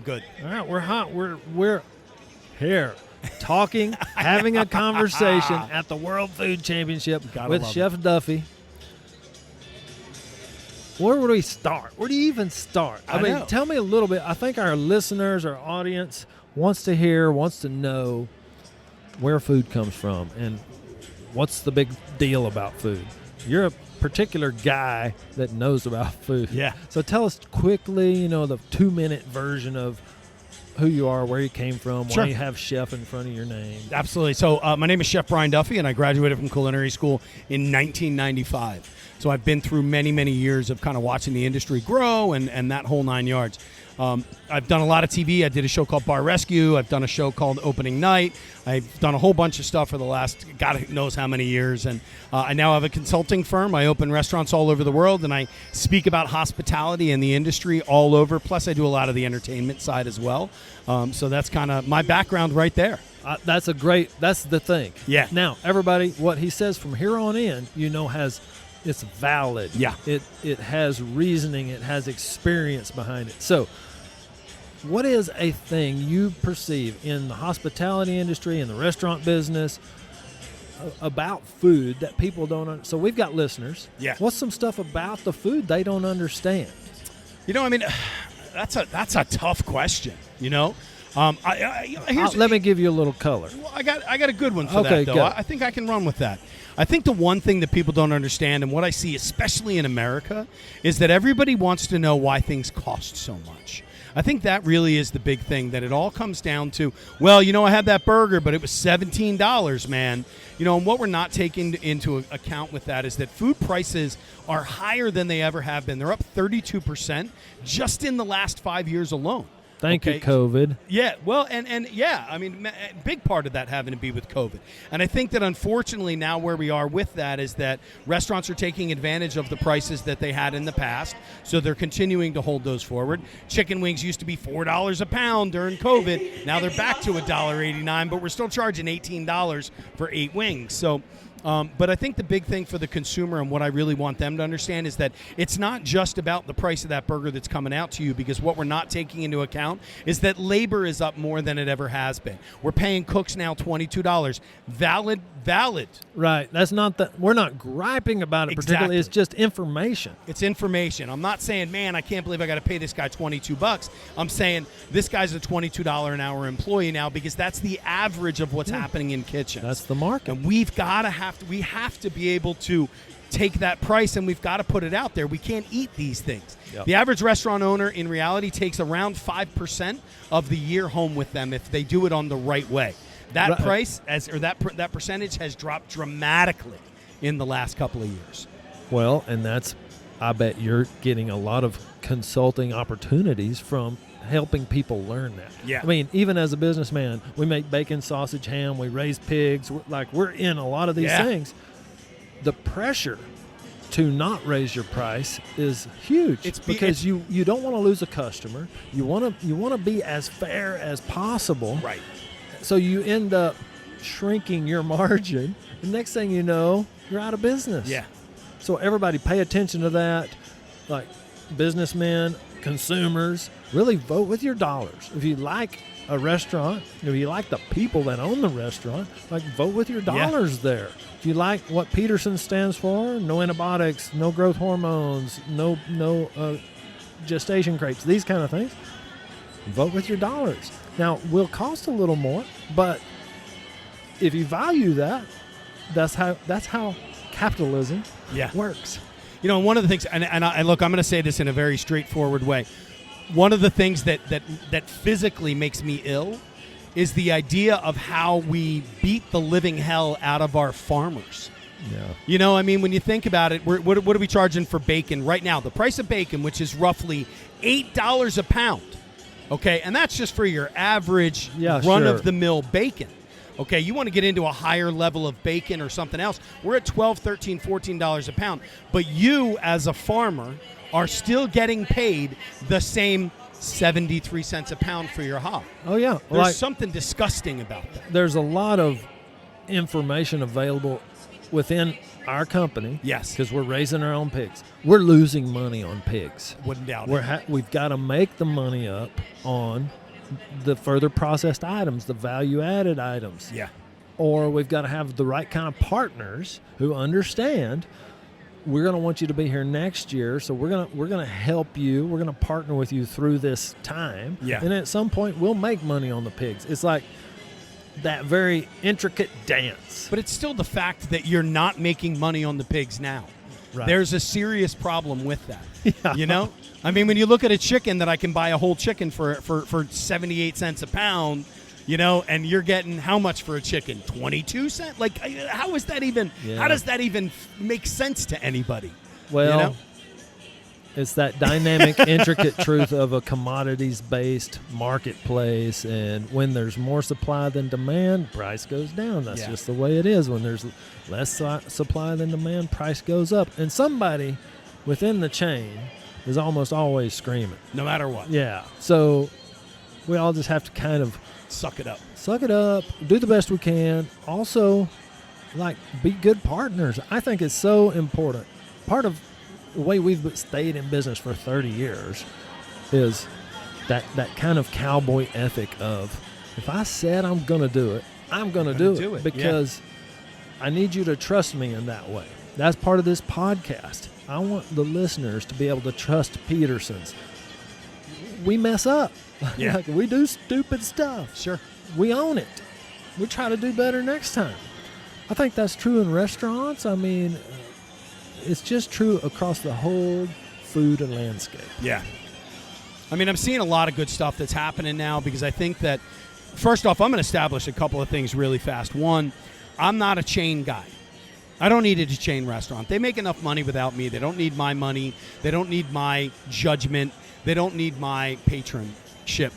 good. All right, we're hot. We're here talking, having a conversation at the World Food Championship with Chef Duffy. Where would we start? Where do you even start? I mean, tell me a little bit. I think our listeners, our audience wants to know where food comes from and what's the big deal about food. You're a particular guy that knows about food. Yeah. So tell us quickly, the 2-minute version of who you are, where you came from, why you have chef in front of your name. Absolutely. So my name is Chef Brian Duffy, and I graduated from culinary school in 1995. So I've been through many, many years of kind of watching the industry grow and that whole 9 yards. I've done a lot of TV. I did a show called Bar Rescue. I've done a show called Opening Night. I've done a whole bunch of stuff for the last God knows how many years. And I now have a consulting firm. I open restaurants all over the world, and I speak about hospitality and the industry all over. Plus, I do a lot of the entertainment side as well. So that's kind of my background right there. That's the thing. Yeah. Now, everybody, what he says from here on in, it's valid. Yeah. It has reasoning. It has experience behind it. So what is a thing you perceive in the hospitality industry, in the restaurant business, about food that people don't understand? So we've got listeners. Yeah. What's some stuff about the food they don't understand? That's a tough question, Let me give you a little color. Well, I got a good one for Okay, that, though. good. I think I can run with that. I think the one thing that people don't understand, and what I see especially in America, is that everybody wants to know why things cost so much. I think that really is the big thing, that it all comes down to, I had that burger, but it was $17, man. And what we're not taking into account with that is that food prices are higher than they ever have been. They're up 32% just in the last 5 years alone. Thank you, COVID. Yeah, well, big part of that having to be with COVID. And I think that unfortunately now where we are with that is that restaurants are taking advantage of the prices that they had in the past, so they're continuing to hold those forward. Chicken wings used to be $4 a pound during COVID. Now they're back to $1.89, but we're still charging $18 for 8 wings. So but I think the big thing for the consumer and what I really want them to understand is that it's not just about the price of that burger that's coming out to you, because what we're not taking into account is that labor is up more than it ever has been. We're paying cooks now $22. Valid. Right. That's not that. We're not griping about it particularly. Exactly. It's just information. It's information. I'm not saying, man, I can't believe I got to pay this guy $22. I'm saying this guy's a $22 an hour employee now, because that's the average of what's happening in kitchens. That's the market. And we have to be able to take that price, and we've got to put it out there. We can't eat these things. Yep. The average restaurant owner in reality takes around 5% of the year home with them if they do it on the right way. That price that percentage has dropped dramatically in the last couple of years. Well, and I bet you're getting a lot of consulting opportunities from helping people learn that. Yeah. I mean, even as a businessman, we make bacon, sausage, ham, we raise pigs. We're in a lot of these things. The pressure to not raise your price is huge. Because you don't want to lose a customer. You want to be as fair as possible. Right. So you end up shrinking your margin. The next thing you know, you're out of business. Yeah. So everybody pay attention to that. Like businessmen, consumers, really vote with your dollars. If you like a restaurant, if you like the people that own the restaurant, vote with your dollars there. If you like what Peterson stands for, no antibiotics, no growth hormones, no gestation crates, these kind of things, vote with your dollars. Now, will cost a little more, but if you value that, that's how capitalism works. One of the things, and look, I'm going to say this in a very straightforward way. One of the things that physically makes me ill is the idea of how we beat the living hell out of our farmers. Yeah. When you think about it, what are we charging for bacon right now? The price of bacon, which is roughly $8 a pound. Okay, and that's just for your average run-of-the-mill bacon. Okay, you want to get into a higher level of bacon or something else. We're at $12, $13, $14 a pound. But you, as a farmer, are still getting paid the same 73 cents a pound for your hog. Oh, yeah. There's something disgusting about that. There's a lot of information available within our company, Yes. because we're raising our own pigs, we're losing money on pigs. Wouldn't doubt it. We've got to make the money up on the further processed items, the value-added items. Yeah. Or we've got to have the right kind of partners who understand we're going to want you to be here next year, so we're going to help you. We're going to partner with you through this time. Yeah. And at some point, we'll make money on the pigs. It's like that very intricate dance. But it's still the fact that you're not making money on the pigs now. Right. There's a serious problem with that. Yeah. You know? I mean, when you look at a chicken that I can buy a whole chicken for 78 cents a pound, you know, and you're getting how much for a chicken? 22 cents? Like, how is that even, how does that even make sense to anybody? Well, you know? It's that dynamic, intricate truth of a commodities-based marketplace, and when there's more supply than demand, price goes down. That's just the way it is. When there's less supply than demand, price goes up. And somebody within the chain is almost always screaming. No matter what. Yeah. So we all just have to kind of suck it up, do the best we can. Also, like, be good partners. I think it's so important. Part of the way we've stayed in business for 30 years is that kind of cowboy ethic of, if I said I'm going to do it, I'm going to do it because I need you to trust me in that way. That's part of this podcast. I want the listeners to be able to trust Petersons. We mess up. Yeah. Like, we do stupid stuff. Sure. We own it. We try to do better next time. I think that's true in restaurants. I mean, it's just true across the whole food and landscape. Yeah. I mean, I'm seeing a lot of good stuff that's happening now because I think that, first off, I'm going to establish a couple of things really fast. One, I'm not a chain guy. I don't need a chain restaurant. They make enough money without me. They don't need my money. They don't need my judgment. They don't need my patronship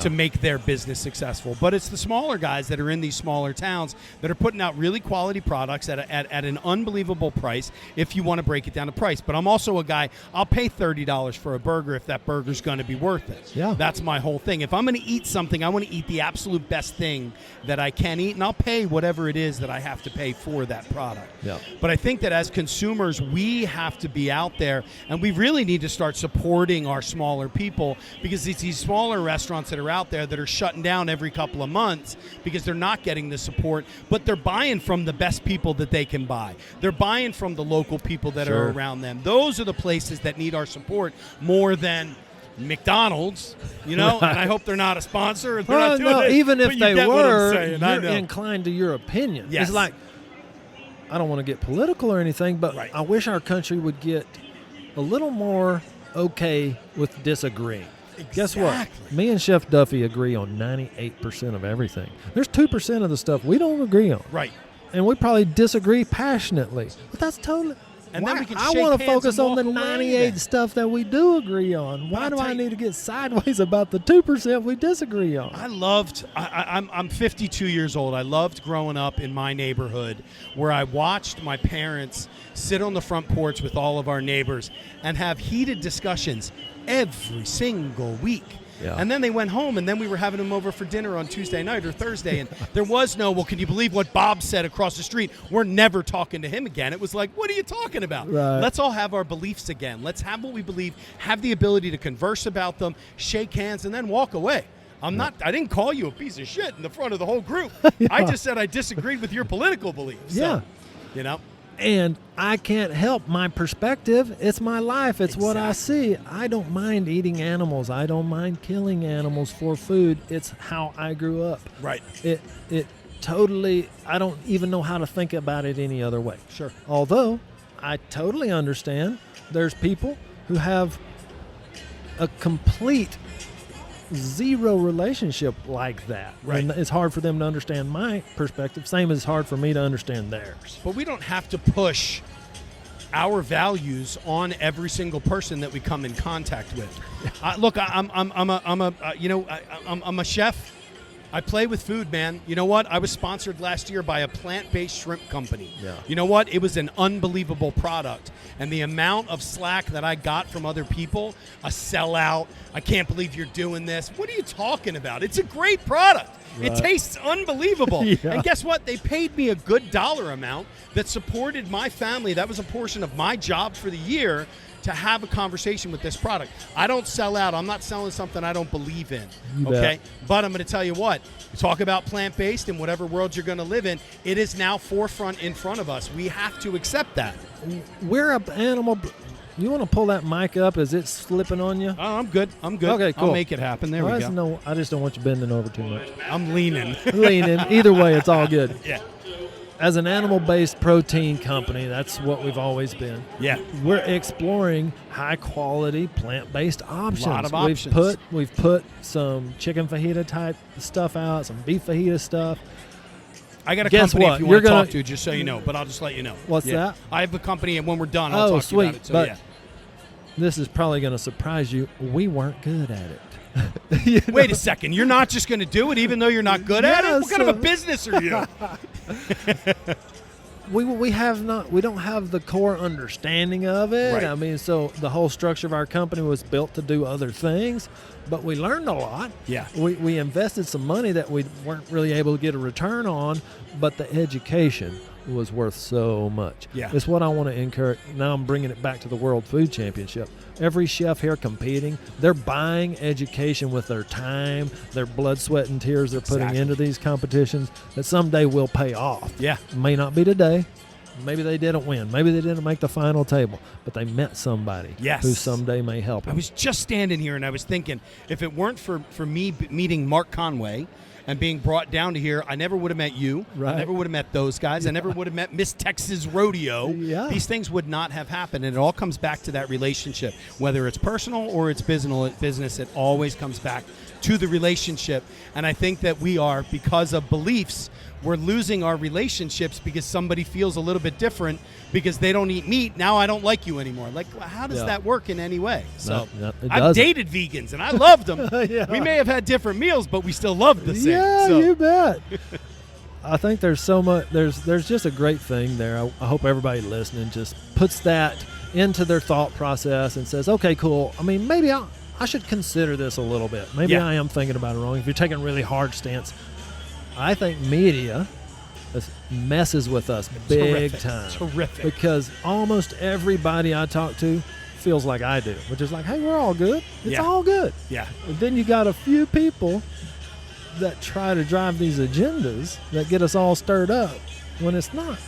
to make their business successful. But it's the smaller guys that are in these smaller towns that are putting out really quality products at an unbelievable price if you want to break it down to price. But I'm also a guy, I'll pay $30 for a burger if that burger's going to be worth it. Yeah. That's my whole thing. If I'm going to eat something, I want to eat the absolute best thing that I can eat, and I'll pay whatever it is that I have to pay for that product. Yeah. But I think that as consumers, we have to be out there, and we really need to start supporting our smaller people, because it's these smaller restaurants that are out there that are shutting down every couple of months because they're not getting the support, but they're buying from the best people that they can buy. They're buying from the local people that are around them. Those are the places that need our support more than McDonald's, you know, and I hope they're not a sponsor. They're not doing it, even if they were, you're inclined to your opinion. Yes. It's like, I don't want to get political or anything, but Right. I wish our country would get a little more okay with disagreeing. Guess what? Exactly. Me and Chef Duffy agree on 98% of everything. There's 2% of the stuff we don't agree on. Right. And we probably disagree passionately. But that's totally... And then we can I shake want to hands focus and on the walk away 98 then. stuff that we do agree on. Why I'll do tell I you- need to get sideways about the 2% we disagree on? I'm 52 years old. I loved growing up in my neighborhood where I watched my parents sit on the front porch with all of our neighbors and have heated discussions every single week. Yeah. And then they went home, and then we were having them over for dinner on Tuesday night or Thursday, and there was no, well, can you believe what Bob said across the street? We're never talking to him again. It was like, what are you talking about? Right. Let's all have our beliefs again. Let's have what we believe, have the ability to converse about them, shake hands, and then walk away. I didn't call you a piece of shit in the front of the whole group. Yeah. I just said I disagreed with your political beliefs. Yeah. So, you know? And I can't help my perspective. It's my life. It's what I see. I don't mind eating animals. I don't mind killing animals for food. It's how I grew up. Right. It totally, I don't even know how to think about it any other way. Sure. Although I totally understand there's people who have a complete zero relationship like that. Right. And it's hard for them to understand my perspective, same as it's hard for me to understand theirs. But we don't have to push our values on every single person that we come in contact with. Look, I'm a chef. I play with food, man. You know what? I was sponsored last year by a plant-based shrimp company. Yeah. You know what? It was an unbelievable product. And the amount of slack that I got from other people, a sellout, I can't believe you're doing this. What are you talking about? It's a great product. Right. It tastes unbelievable. Yeah. And guess what? They paid me a good dollar amount that supported my family. That was a portion of my job for the year to have a conversation with this product. I don't sell out. I'm not selling something I don't believe in. You Okay? bet. But I'm going to tell you what. You talk about plant-based in whatever world you're going to live in, it is now forefront in front of us. We have to accept that. We're an animal. You want to pull that mic up? Is it slipping on you? Oh, I'm good. I'm good. Okay, cool. I'll make it happen. There we go. I just don't want you bending over too much. I'm leaning. Leaning. Either way, it's all good. Yeah. As an animal-based protein company, that's what we've always been. Yeah. We're exploring high-quality plant-based options. A lot of options. We've put some chicken fajita type stuff out, some beef fajita stuff. I got a Guess company what? if you You're want to gonna- talk to, just so you know, but I'll just let you know. What's that? I have a company, and when we're done, I'll talk to you sweet. about it. So, But yeah. this is probably going to surprise you. We weren't good at it. Wait a second. You're not just going to do it even though you're not good at Yeah, it? What kind of a so- business are you? We don't have the core understanding of it. Right. I mean, so the whole structure of our company was built to do other things, but we learned a lot. Yeah. We invested some money that we weren't really able to get a return on, but the education was worth so much. Yeah. It's what I want to encourage. Now I'm bringing it back to the World Food Championship. Every chef here competing, they're buying education with their time, their blood, sweat, and tears they're putting Exactly. into these competitions that someday will pay off. Yeah. May not be today. Maybe they didn't win. Maybe they didn't make the final table, but they met somebody Yes. who someday may help I them. was just standing here and I was thinking, if it weren't for me meeting Mark Conway and being brought down to here, I never would have met you. Right. I never would have met those guys. I never would have met Miss Texas Rodeo. Yeah. These things would not have happened. And it all comes back to that relationship. Whether it's personal or it's business, it always comes back to the relationship. And I think that we are, because of beliefs, we're losing our relationships because somebody feels a little bit different because they don't eat meat. Now I don't like you anymore. Like, how does Yeah. that work in any way? So No, it I've doesn't. dated vegans and I loved them. Yeah. We may have had different meals, but we still loved the same. Yeah, So, you bet. I think there's so much. There's just a great thing there. I hope everybody listening just puts that into their thought process and says, "Okay, cool. I mean, maybe I should consider this a little bit. Maybe Yeah. I am thinking about it wrong." If you're taking a really hard stance, I think media messes with us big terrific. time. Terrific. Because almost everybody I talk to feels like I do, which is like, hey, we're all good. It's Yeah. all good. Yeah. And then you got a few people that try to drive these agendas that get us all stirred up when it's not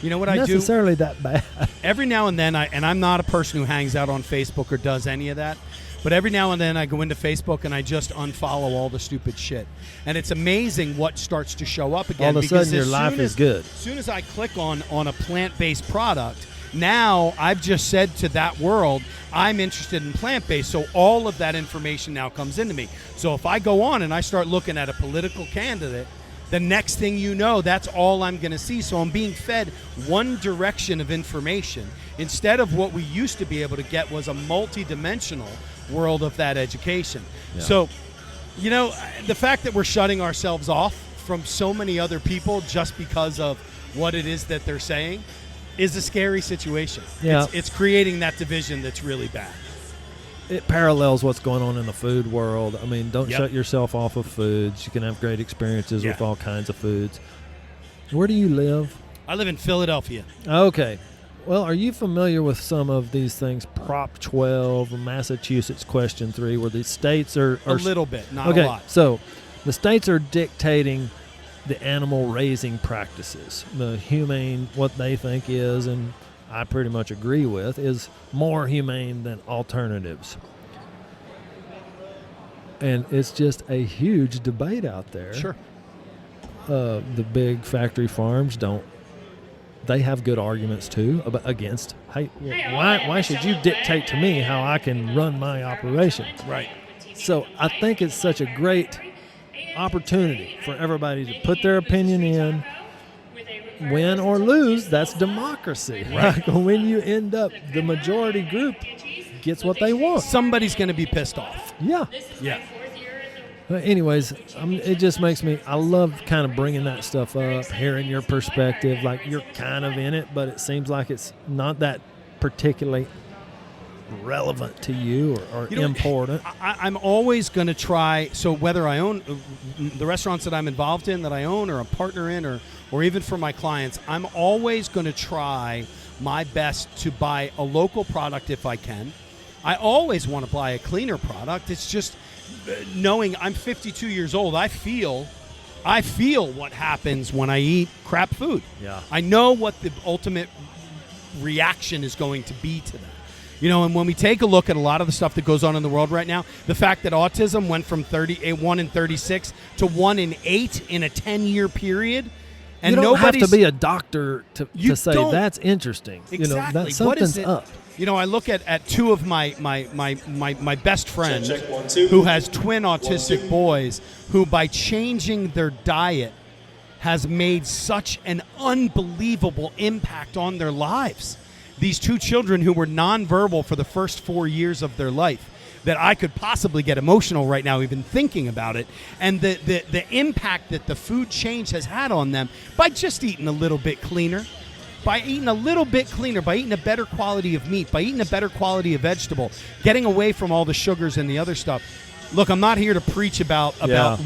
You know what I do? necessarily that bad. Every now and then, and I'm not a person who hangs out on Facebook or does any of that, but every now and then I go into Facebook and I just unfollow all the stupid shit. And it's amazing what starts to show up again. All of a because sudden your as life soon is as- good. As soon as I click on a plant-based product, now I've just said to that world, I'm interested in plant-based. So all of that information now comes into me. So if I go on and I start looking at a political candidate, the next thing you know, that's all I'm going to see. So I'm being fed one direction of information instead of what we used to be able to get was a multi-dimensional world of that education. Yeah. So, you know, the fact that we're shutting ourselves off from so many other people just because of what it is that they're saying is a scary situation. Yeah. It's creating that division that's really bad. It parallels what's going on in the food world. I mean, don't Yep. shut yourself off of foods. You can have great experiences with Yeah. all kinds of foods. Where do you live? I live in Philadelphia. Okay. Well, are you familiar with some of these things? Prop 12, Massachusetts Question 3, where the states are A little bit, not okay, a lot. so the states are dictating the animal raising practices, the humane, what they think is, and I pretty much agree with, is more humane than alternatives. And it's just a huge debate out there. Sure. The big factory farms they have good arguments too against, hey, why should you dictate to me how I can run my operation? Right. So I think it's such a great opportunity for everybody to put their opinion in. Win or lose, that's democracy. Right. Like when you end up, the majority group gets what they want. Somebody's going to be pissed off. Yeah. Yeah. Anyways, it just makes me, I love kind of bringing that stuff up, hearing your perspective. Like, you're kind of in it, but it seems like it's not that particularly relevant to you or important. I'm always going to try. So whether I own the restaurants that I'm involved in, that I own or a partner in, or even for my clients, I'm always going to try my best to buy a local product if I can. I always want to buy a cleaner product. It's just knowing I'm 52 years old, I feel what happens when I eat crap food. Yeah. I know what the ultimate reaction is going to be to that. And when we take a look at a lot of the stuff that goes on in the world right now, the fact that autism went from 1 in 36 to 1 in 8 in a 10-year period, and you don't have to be a doctor to say that's interesting. Exactly. Something's up. I look at two of my best friends who has twin autistic boys who, by changing their diet, has made such an unbelievable impact on their lives. These two children who were nonverbal for the first 4 years of their life, that I could possibly get emotional right now even thinking about it, and the impact that the food change has had on them by just eating a little bit cleaner, by eating a better quality of meat, by eating a better quality of vegetable, getting away from all the sugars and the other stuff. Look, I'm not here to preach about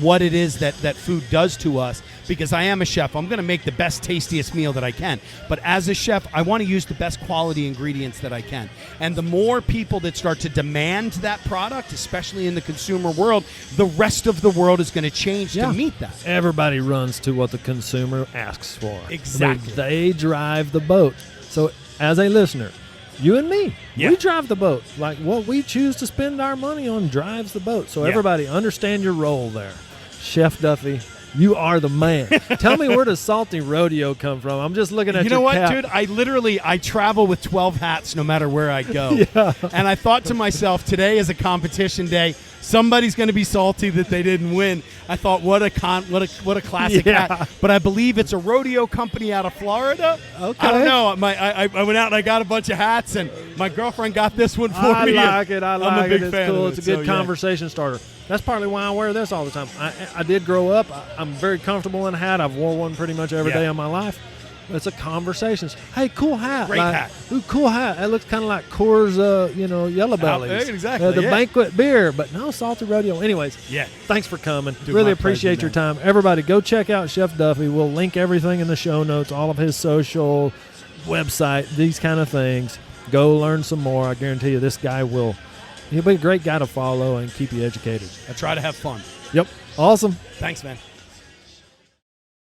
what it is that food does to us, because I am a chef. I'm going to make the best, tastiest meal that I can. But as a chef, I want to use the best quality ingredients that I can. And the more people that start to demand that product, especially in the consumer world, the rest of the world is going to change to meet that. Everybody runs to what the consumer asks for. Exactly. They drive the boat. So as a listener, you and me, we drive the boat. Like, what we choose to spend our money on drives the boat. So everybody understand your role there. Chef Duffy, you are the man. Tell me, where does Salty Rodeo come from? I'm just looking at your cap. You know what, dude? I travel with 12 hats no matter where I go. And I thought to myself, today is a competition day. Somebody's going to be salty that they didn't win. I thought, what a classic hat. But I believe it's a rodeo company out of Florida. Okay. I don't know. I went out and I got a bunch of hats, and my girlfriend got this one for me. I like it. I'm a big It's fan cool. of it. It's a good conversation starter. That's partly why I wear this all the time. I did grow up. I'm very comfortable in a hat. I've worn one pretty much every day of my life. It's a conversation. Hey, cool hat. Great hat. Ooh, cool hat. It looks kind of like Coors, Yellow Bellies. Exactly. The banquet beer, but no Salty Rodeo. Anyways, thanks for coming. Dude, really appreciate your time. Everybody, go check out Chef Duffy. We'll link everything in the show notes, all of his social, website, these kind of things. Go learn some more. I guarantee you this guy he'll be a great guy to follow and keep you educated. I try to have fun. Yep. Awesome. Thanks, man.